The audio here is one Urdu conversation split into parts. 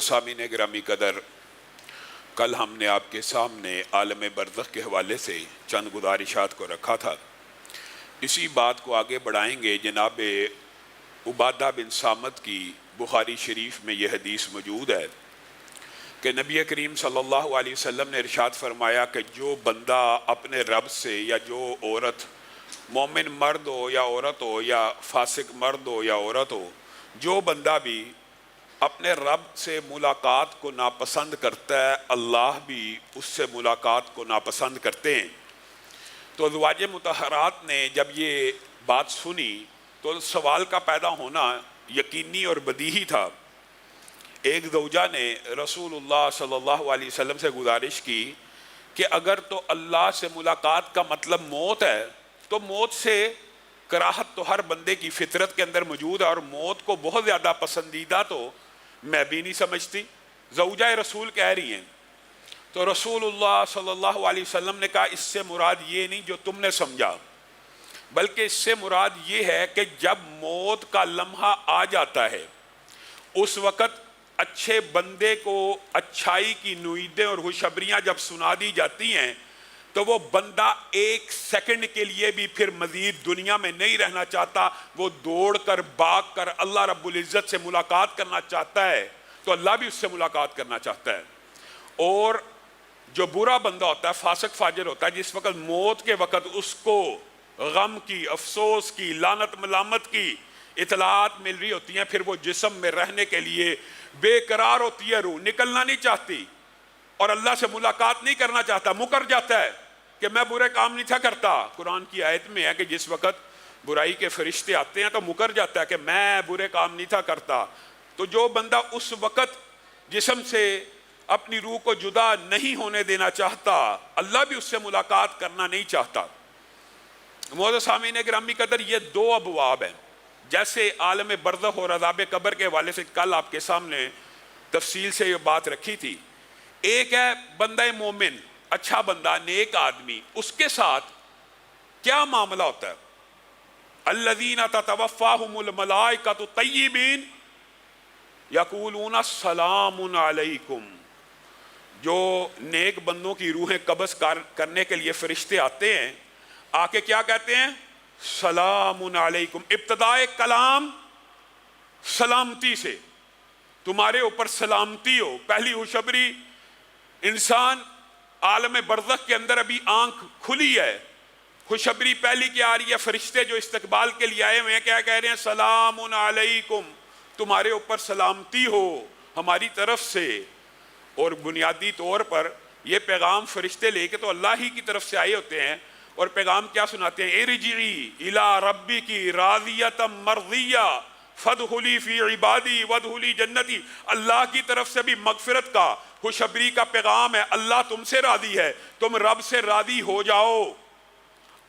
سامعین گرامی قدر، کل ہم نے آپ کے سامنے عالم برزخ کے حوالے سے چند گزارشات کو رکھا تھا۔ اسی بات کو آگے بڑھائیں گے۔ جناب عبادہ بن صامت کی بخاری شریف میں یہ حدیث موجود ہے کہ نبی کریم صلی اللہ علیہ وسلم نے ارشاد فرمایا کہ جو بندہ اپنے رب سے، یا جو عورت، مومن مرد ہو یا عورت ہو، یا فاسق مرد ہو یا عورت ہو، جو بندہ بھی اپنے رب سے ملاقات کو ناپسند کرتا ہے، اللہ بھی اس سے ملاقات کو ناپسند کرتے ہیں۔ تو ازواج مطہرات نے جب یہ بات سنی تو سوال کا پیدا ہونا یقینی اور بدیہی تھا۔ ایک زوجہ نے رسول اللہ صلی اللہ علیہ وسلم سے گزارش کی کہ اگر تو اللہ سے ملاقات کا مطلب موت ہے تو موت سے کراہت تو ہر بندے کی فطرت کے اندر موجود ہے، اور موت کو بہت زیادہ پسندیدہ تو میں بھی نہیں سمجھتی۔ زوجہ رسول کہہ رہی ہیں تو رسول اللہ صلی اللہ علیہ وسلم نے کہا اس سے مراد یہ نہیں جو تم نے سمجھا، بلکہ اس سے مراد یہ ہے کہ جب موت کا لمحہ آ جاتا ہے اس وقت اچھے بندے کو اچھائی کی نویدیں اور خوشخبریاں جب سنا دی جاتی ہیں تو وہ بندہ ایک سیکنڈ کے لیے بھی پھر مزید دنیا میں نہیں رہنا چاہتا، وہ دوڑ کر بھاگ کر اللہ رب العزت سے ملاقات کرنا چاہتا ہے، تو اللہ بھی اس سے ملاقات کرنا چاہتا ہے۔ اور جو برا بندہ ہوتا ہے، فاسق فاجر ہوتا ہے، جس وقت موت کے وقت اس کو غم کی، افسوس کی، لعنت ملامت کی اطلاعات مل رہی ہوتی ہیں، پھر وہ جسم میں رہنے کے لیے بے قرار ہوتی ہے، روح نکلنا نہیں چاہتی اور اللہ سے ملاقات نہیں کرنا چاہتا، مکر جاتا ہے کہ میں برے کام نہیں تھا کرتا۔ قرآن کی آیت میں ہے کہ جس وقت برائی کے فرشتے آتے ہیں تو مکر جاتا ہے کہ میں برے کام نہیں تھا کرتا۔ تو جو بندہ اس وقت جسم سے اپنی روح کو جدا نہیں ہونے دینا چاہتا، اللہ بھی اس سے ملاقات کرنا نہیں چاہتا۔ معزز سامعین گرامی قدر، یہ دو ابواب ہیں۔ جیسے عالم برزخ اور عذاب قبر کے حوالے سے کل آپ کے سامنے تفصیل سے یہ بات رکھی تھی۔ ایک ہے بندہ مومن، اچھا بندہ، نیک آدمی، اس کے ساتھ کیا معاملہ ہوتا ہے؟ الذین تتوفاہم الملائکۃ طیبین یقولون السلام علیکم۔ جو نیک بندوں کی روحیں قبض کرنے کے لیے فرشتے آتے ہیں، آ کے کیا کہتے ہیں؟ سلام علیکم۔ ابتدائے کلام سلامتی سے، تمہارے اوپر سلامتی ہو۔ پہلی خوشخبری، انسان عالم برزخ کے اندر ابھی آنکھ کھلی ہے، خوشخبری پہلی کیا آ رہی ہے؟ فرشتے جو استقبال کے لیے آئے ہوئے ہیں کیا کہہ رہے ہیں؟ سلام علیکم، تمہارے اوپر سلامتی ہو ہماری طرف سے۔ اور بنیادی طور پر یہ پیغام فرشتے لے کے تو اللہ ہی کی طرف سے آئے ہوتے ہیں، اور پیغام کیا سناتے ہیں؟ ارجعی الی ربک راضیۃ مرضیہ فادخلی فی عبادی وادخلی جنتی۔ اللہ کی طرف سے بھی مغفرت کا، خوشخبری کا پیغام ہے۔ اللہ تم سے راضی ہے، تم رب سے راضی ہو جاؤ۔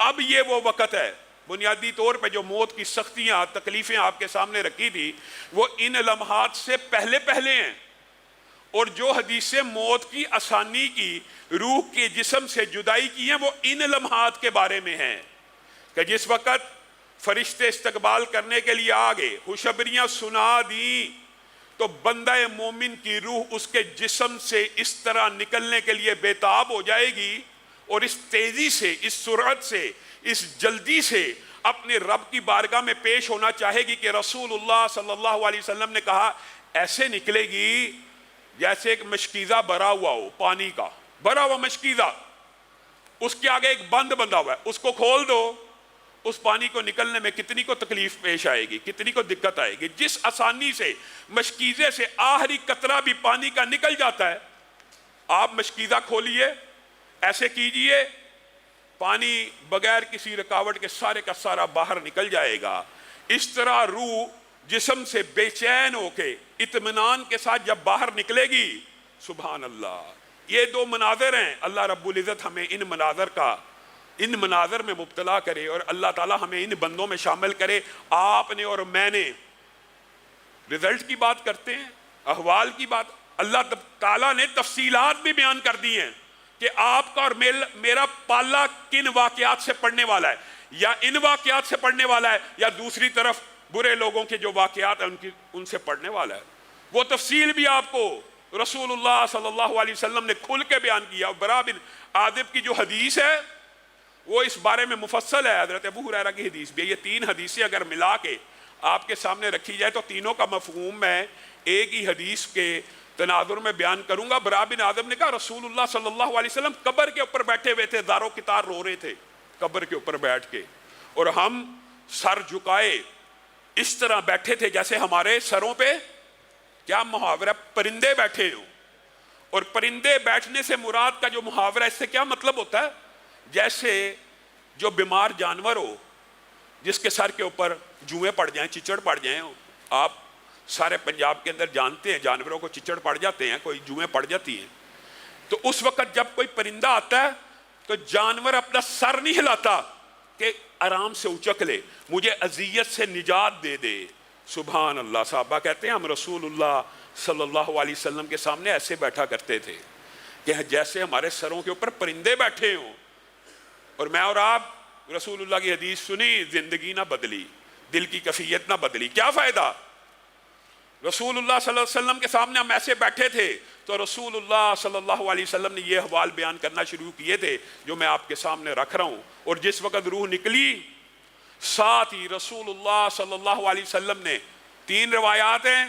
اب یہ وہ وقت ہے، بنیادی طور پہ جو موت کی سختیاں، تکلیفیں آپ کے سامنے رکھی تھی، وہ ان لمحات سے پہلے پہلے ہیں۔ اور جو حدیثیں موت کی آسانی کی، روح کے جسم سے جدائی کی ہیں، وہ ان لمحات کے بارے میں ہیں کہ جس وقت فرشتے استقبال کرنے کے لیے آگے خوشخبریاں سنا دیں تو بندہ مومن کی روح اس کے جسم سے اس طرح نکلنے کے لیے بےتاب ہو جائے گی، اور اس تیزی سے، اس سرعت سے، اس جلدی سے اپنے رب کی بارگاہ میں پیش ہونا چاہے گی کہ رسول اللہ صلی اللہ علیہ وسلم نے کہا ایسے نکلے گی جیسے ایک مشکیزہ بھرا ہوا ہو، پانی کا بھرا ہوا مشکیزہ، اس کے آگے ایک بند بندہ ہوا ہے، اس کو کھول دو، اس پانی کو نکلنے میں کتنی کو تکلیف پیش آئے گی، کتنی کو دقت آئے گی۔ جس آسانی سے مشکیزے سے آخری قطرہ بھی پانی کا نکل جاتا ہے، آپ مشکیزہ کھولیے، ایسے کیجئے، پانی بغیر کسی رکاوٹ کے سارے کا سارا باہر نکل جائے گا۔ اس طرح روح جسم سے بے چین ہو کے اطمینان کے ساتھ جب باہر نکلے گی، سبحان اللہ، یہ دو مناظر ہیں۔ اللہ رب العزت ہمیں ان مناظر میں مبتلا کرے، اور اللہ تعالی ہمیں ان بندوں میں شامل کرے۔ آپ نے اور میں نے رزلٹ کی بات کرتے ہیں، احوال کی بات، اللہ تعالیٰ نے تفصیلات بھی بیان کر دی ہیں کہ آپ کا اور میرا پالا کن واقعات سے پڑھنے والا ہے، یا ان واقعات سے پڑھنے والا ہے، یا دوسری طرف برے لوگوں کے جو واقعات ہیں ان سے پڑھنے والا ہے۔ وہ تفصیل بھی آپ کو رسول اللہ صلی اللہ علیہ وسلم نے کھل کے بیان کیا. برا بن عازب کی جو حدیث ہے وہ اس بارے میں مفصل ہے. حضرت ابو ہریرہ کی حدیث بھی ہے. یہ تین حدیثیں اگر ملا کے آپ کے سامنے رکھی جائے تو تینوں کا مفہوم میں ایک ہی حدیث کے تناظر میں بیان کروں گا. برا بن عازب نے کہا رسول اللہ صلی اللہ علیہ وسلم قبر کے اوپر بیٹھے ہوئے تھے, زار و کتار رو رہے تھے قبر کے اوپر بیٹھ کے, اور ہم سر جھکائے اس طرح بیٹھے تھے جیسے ہمارے سروں پہ کیا محاورہ پرندے بیٹھے ہوں. اور پرندے بیٹھنے سے مراد کا جو محاورہ اس سے کیا مطلب ہوتا ہے, جیسے جو بیمار جانور ہو جس کے سر کے اوپر جوئیں پڑ جائیں, چچڑ پڑ جائیں. آپ سارے پنجاب کے اندر جانتے ہیں جانوروں کو چچڑ پڑ جاتے ہیں, کوئی جوئیں پڑ جاتی ہیں. تو اس وقت جب کوئی پرندہ آتا ہے تو جانور اپنا سر نہیں ہلاتا کہ آرام سے اچک لے, مجھے اذیت سے نجات دے دے. سبحان اللہ. صحابہ کہتے ہیں ہم رسول اللہ صلی اللہ علیہ وسلم کے سامنے ایسے بیٹھا کرتے تھے کہ جیسے ہمارے سروں کے اوپر پرندے بیٹھے ہوں. اور میں اور آپ رسول اللہ کی حدیث سنی, زندگی نہ بدلی, دل کی کیفیت نہ بدلی. کیا فائدہ؟ رسول اللہ صلی اللہ علیہ وسلم کے سامنے ہم ایسے بیٹھے تھے تو رسول اللہ صلی اللہ علیہ وسلم نے یہ احوال بیان کرنا شروع کیے تھے جو میں آپ کے سامنے رکھ رہا ہوں. اور جس وقت روح نکلی ساتھ ہی رسول اللہ صلی اللہ علیہ وسلم نے, تین روایات ہیں,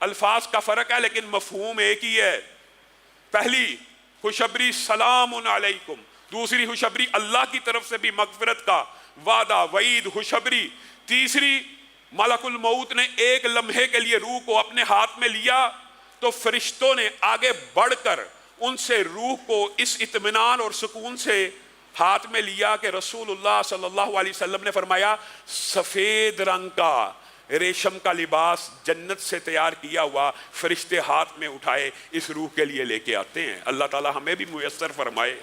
الفاظ کا فرق ہے لیکن مفہوم ایک ہی ہے. پہلی خوشبری سلام علیکم, دوسری خوشبری اللہ کی طرف سے بھی مغفرت کا وعدہ وعید خوشبری, تیسری ملک الموت نے ایک لمحے کے لیے روح کو اپنے ہاتھ میں لیا تو فرشتوں نے آگے بڑھ کر ان سے روح کو اس اطمینان اور سکون سے ہاتھ میں لیا کہ رسول اللہ صلی اللہ علیہ وسلم نے فرمایا سفید رنگ کا ریشم کا لباس جنت سے تیار کیا ہوا فرشتے ہاتھ میں اٹھائے اس روح کے لیے لے کے آتے ہیں. اللہ تعالی ہمیں بھی میسر فرمائے.